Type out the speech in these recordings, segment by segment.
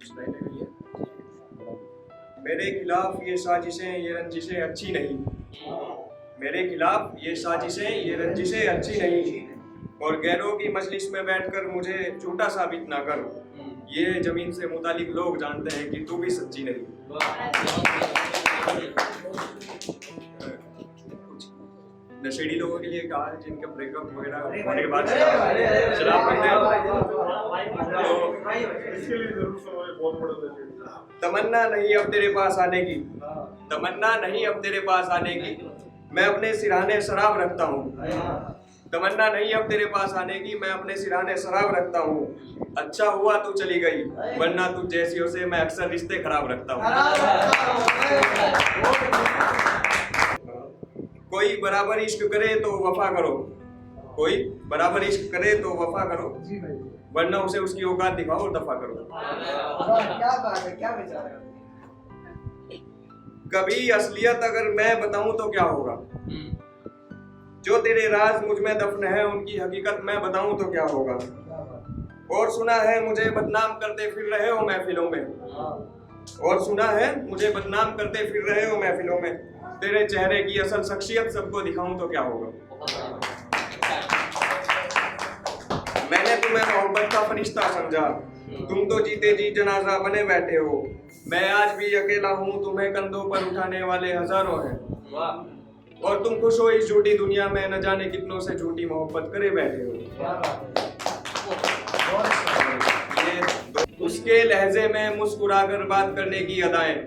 कुछ नई नई है। मेरे खिलाफ ये साजिशें ये रंजिशें अच्छी नहीं, मेरे खिलाफ ये साजिशें ये रंजिशें अच्छी नहीं, और गैरों की मजलिस में बैठकर मुझे झूठा साबित ना कर। ये जमीन से मुतालिक लोग जानते हैं कि तू भी सच्ची नहीं। नशेड़ी लोगों के लिए कहा है जिनका ब्रेकअप वगैरह होने के बाद शराब पीते हैं। तमन्ना नहीं अब तेरे पास आने की, तमन्ना नहीं अब तेरे पास आने की, मैं अपने सिरहाने शराब रखता हूँ। तमन्ना नहीं अब तेरे पास आने की, मैं अपने सिरहाने शराब रखता हूँ। अच्छा हुआ तू चली गई, वरना तू जैसियों से मैं अक्सर रिश्ते खराब रखता हूँ। कोई बराबर इश्क करे तो वफा करो, कोई बराबर इश्क करे तो वफा करो, वरना उसे उसकी औकात दिखाओ और दफा करो। क्या बात है, क्या विचार है? कभी असलियत अगर मैं बताऊं तो क्या होगा, जो तेरे राज मुझ में दफन है उनकी हकीकत मैं बताऊं तो क्या होगा। और सुना है मुझे बदनाम करते फिर रहे हो महफिलों में, और सुना है मुझे बदनाम करते फिर रहे हो महफिलों में, तेरे चेहरे की असल शख्सियत सबको दिखाऊं तो क्या होगा। मैंने तुम्हें मोहब्बत का फरिश्ता समझा, तुम तो जीते जी जनाजा बने बैठे हो। मैं आज भी अकेला हूँ, तुम्हें कंधों पर उठाने वाले हजारों हैं, और तुम खुश हो इस झूठी दुनिया में, न जाने कितनों से झूठी मोहब्बत करे बैठे हो। ये उसके लहजे में मुस्कुराकर बात करने की अदाएं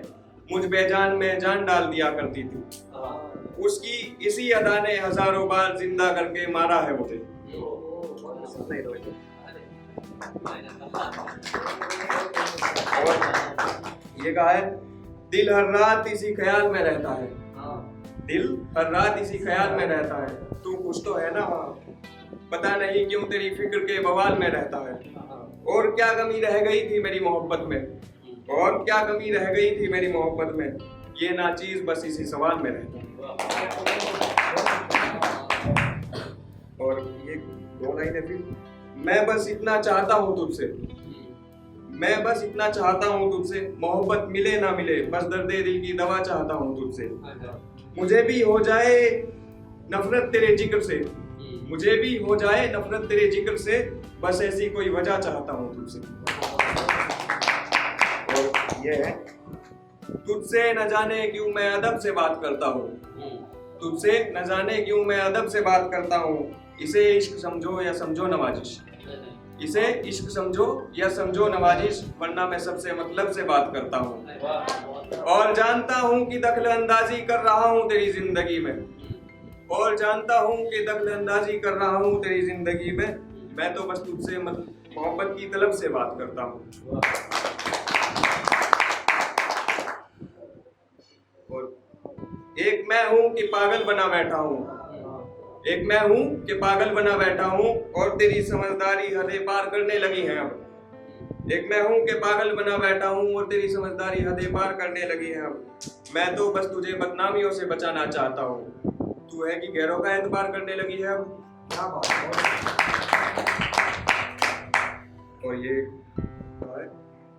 मुझ बेजान में जान डाल दिया करती थी, उसकी इसी अदा ने हजारों बार जिंदा करके मारा है मुझे। और ये कहा है, दिल हर रात इसी ख्याल में रहता है, दिल हर रात इसी ख्याल में रहता है, तू कुछ तो है ना वहाँ, पता नहीं क्यों तेरी फिक्र के बवाल में रहता है। और क्या कमी रह गई थी मेरी मोहब्बत में, और क्या कमी रह गई थी मेरी मोहब्बत में, ये नाचीज बस इसी सवाल में रहता है। और ये दो लाइनें फिर, मैं बस इतना चाहता हूँ तुझसे, मैं बस इतना चाहता हूँ तुझसे, मोहब्बत मिले ना मिले बस दर्दे दिल की दवा चाहता हूँ तुझसे। मुझे भी हो जाए नफरत तेरे जिक्र से, मुझे भी हो जाए नफरत तेरे जिक्र से, बस ऐसी कोई वजह चाहता हूँ तुझसे। और ये है, तुझसे न जाने क्यों मैं अदब से बात करता हूँ, तुझसे न जाने क्यों मैं अदब से बात करता हूँ, इसे इश्क समझो या समझो नवाजिश, इसे इश्क समझो या समझो नवाजिश, वरना मैं सबसे मतलब से बात करता हूँ। और जानता हूँ कि दखल अंदाजी कर रहा हूँ तेरी जिंदगी में, और जानता हूँ कि दखल अंदाजी कर रहा हूँ तेरी जिंदगी में, मैं तो बस तुझसे मोहब्बत की तलब से बात करता हूँ। और एक मैं हूँ कि पागल बना बैठा हूँ, एक मैं हूँ कि पागल बना बैठा हूँ, और तेरी समझदारी हदें पार करने लगी है अब। एक मैं हूँ कि पागल बना बैठा हूँ, और तेरी समझदारी हदें पार करने लगी है अब। मैं तो बस तुझे बदनामियों से बचाना चाहता हूँ, तू है कि गैरों का एतबार करने लगी है अब। और ये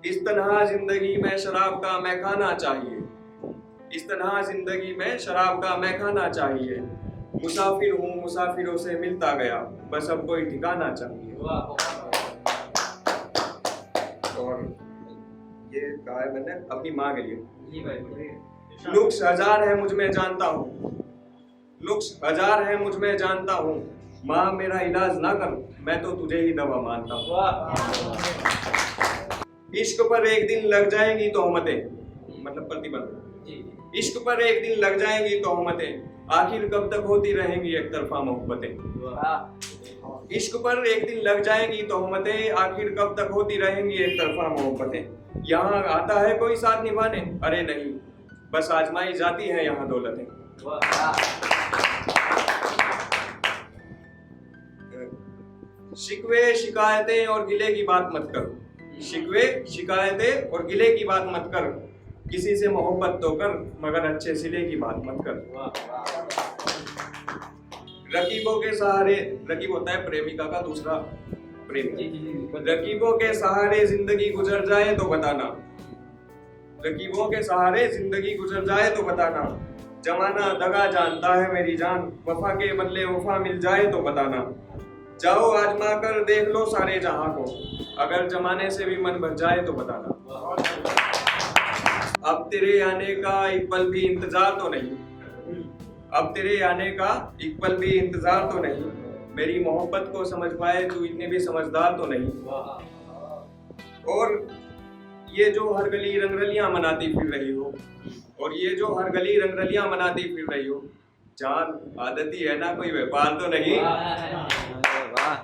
इस तरह जिंदगी में शराब का मैं खाना चाहिए, इस तरह जिंदगी में शराब का मैं खाना चाहिए, मुसाफिर हूँ मुसाफिरों से मिलता गया, बस अब कोई ठिकाना चाहिए। और ये कहा है मैंने अपनी माँ के लिए, नुक्स हजार है मुझ में जानता हूँ, नुक्स हजार है मुझ में जानता हूँ, माँ मेरा इलाज ना कर मैं तो तुझे ही दवा मानता हूँ। इश्क पर एक दिन लग जाएंगी तोहमतें, मतलब प्रतिबंध, इश्क पर एक दिन लग जाएंगी तोहमतें, आखिर कब तक होती रहेंगी एक तरफा मोहब्बतें। इश्क पर एक दिन लग जाएंगी तोहमतें, आखिर कब तक होती रहेंगी एक तरफा मोहब्बतें। यहाँ आता है कोई साथ निभाने, अरे नहीं बस आजमाई जाती है यहाँ दौलतें। शिकवे शिकायतें और गिले की बात मत कर, शिकवे शिकायतें और गिले की बात मत कर, किसी से मोहब्बत तो कर मगर अच्छे सिले की बात मत कर। रकीबों के सहारे, रकीब होता है प्रेमिका का दूसरा, प्रेम। रकीबों के सहारे जिंदगी गुजर जाए तो बताना, रकीबों के सहारे जिंदगी गुजर जाए तो बताना। जमाना दगा जानता है मेरी जान, वफा के बदले वफा मिल जाए तो बताना। जाओ आजमा कर देख लो सारे जहां को, अगर जमाने से भी मन भर जाए तो बताना। अब तेरे आने का एक पल भी इंतजार तो नहीं, अब तेरे आने का एक पल भी इंतजार तो नहीं। मेरी मोहब्बत को समझ पाए तू इतने भी समझदार तो नहीं। और ये जो हर गली रंगरलियां मनाती फिर रही हो, और ये जो हर गली रंगरलियां मनाती फिर रही हो, जान आदत ही है ना, कोई व्यापार तो नहीं। वाह।